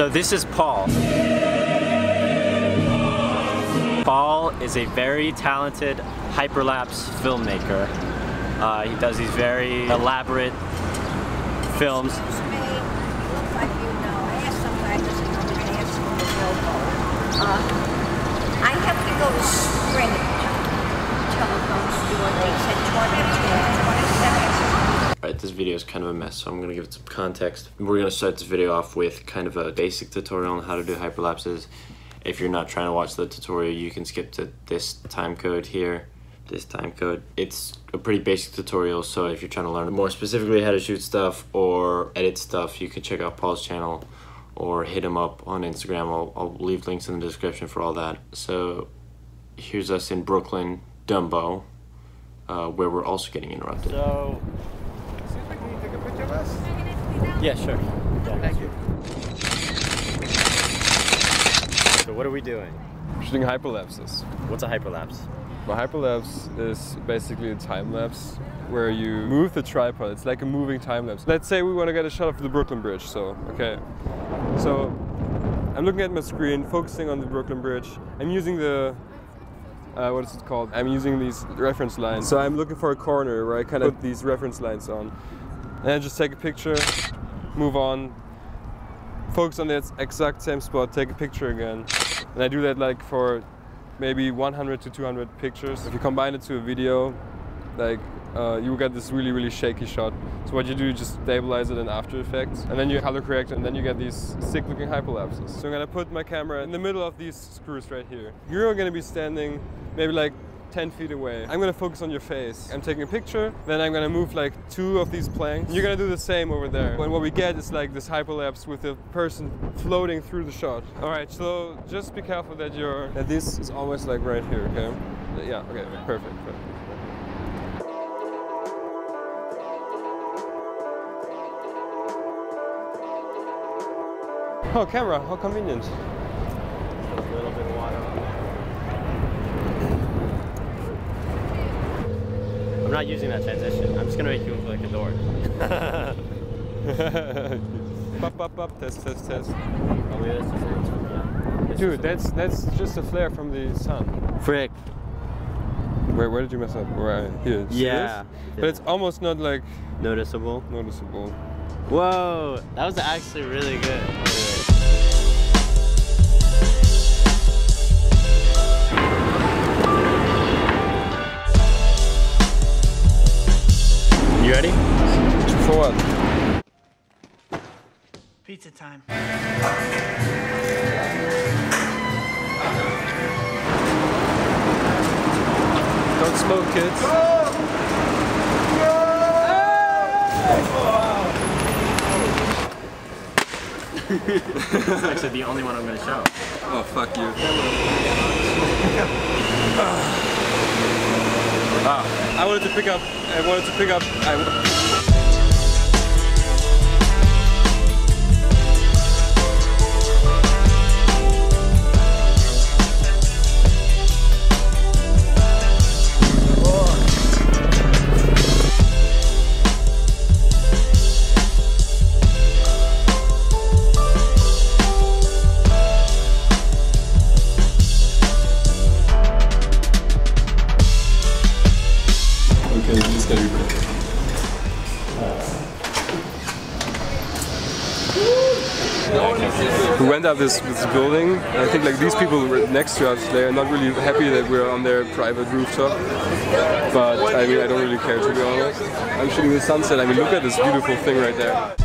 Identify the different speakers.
Speaker 1: So this is Paul. Paul is a very talented hyperlapse filmmaker. He does these very elaborate films.
Speaker 2: I have to go to Sprint telephone store. They said 27.
Speaker 3: Alright, this video is kind of a mess, so I'm going to give it some context. We're going to start this video off with kind of a basic tutorial on how to do hyperlapses. If you're not trying to watch the tutorial, you can skip to this time code here. This time code. It's a pretty basic tutorial, so if you're trying to learn more specifically how to shoot stuff or edit stuff, you can check out Paul's channel or hit him up on Instagram. I'll leave links in the description for all that. So here's us in Brooklyn, Dumbo, where we're also getting interrupted.
Speaker 1: So,
Speaker 4: Can you take a picture of us?
Speaker 1: yeah, sure. Yeah.
Speaker 4: Thank you.
Speaker 1: So what are we doing?
Speaker 5: Shooting hyperlapses.
Speaker 1: What's a hyperlapse?
Speaker 5: Well, hyperlapse is basically a time lapse where you move the tripod. It's like a moving time lapse. Let's say we want to get a shot of the Brooklyn Bridge. So, okay. So I'm looking at my screen, focusing on the Brooklyn Bridge. I'm using the what is it called? I'm using these reference lines. So I'm looking for a corner where I kind of put these reference lines on. And I just take a picture, move on, focus on that exact same spot, take a picture again. And I do that like for maybe 100 to 200 pictures. If you combine it to a video, like you get this really shaky shot. So what you do, you just stabilize it in After Effects, and then you color correct, and then you get these sick looking hyperlapses. So I'm gonna put my camera in the middle of these screws right here. You're gonna be standing maybe like 10 feet away. I'm gonna focus on your face. I'm taking a picture, then I'm gonna move like 2 of these planks. You're gonna do the same over there. And what we get is like this hyperlapse with the person floating through the shot. All right, so just be careful that this is almost like right here, okay? Yeah, okay, perfect. Oh, camera, how convenient.
Speaker 1: A little bit of water on there. I'm not using that transition. I'm just gonna make you look like a dork.
Speaker 5: Pop, test.
Speaker 1: Oh, yeah, that's just it.
Speaker 5: Dude, that's just a flare from the sun.
Speaker 1: Frick.
Speaker 5: Where did you mess up? Right here. See
Speaker 1: Yeah.
Speaker 5: this? But it's almost not like
Speaker 1: Noticeable. Whoa, that was actually really good. You ready?
Speaker 5: For what?
Speaker 4: Pizza time.
Speaker 5: Don't smoke, kids.
Speaker 1: It's actually the only one I'm going to show.
Speaker 5: Oh, fuck you. I wanted to pick up. Okay, you just gotta be quick. We went up this building, and I think like these people were next to us, they're not really happy that we're on their private rooftop. But I mean, I don't really care, to be honest. I'm shooting the sunset. I mean, look at this beautiful thing right there.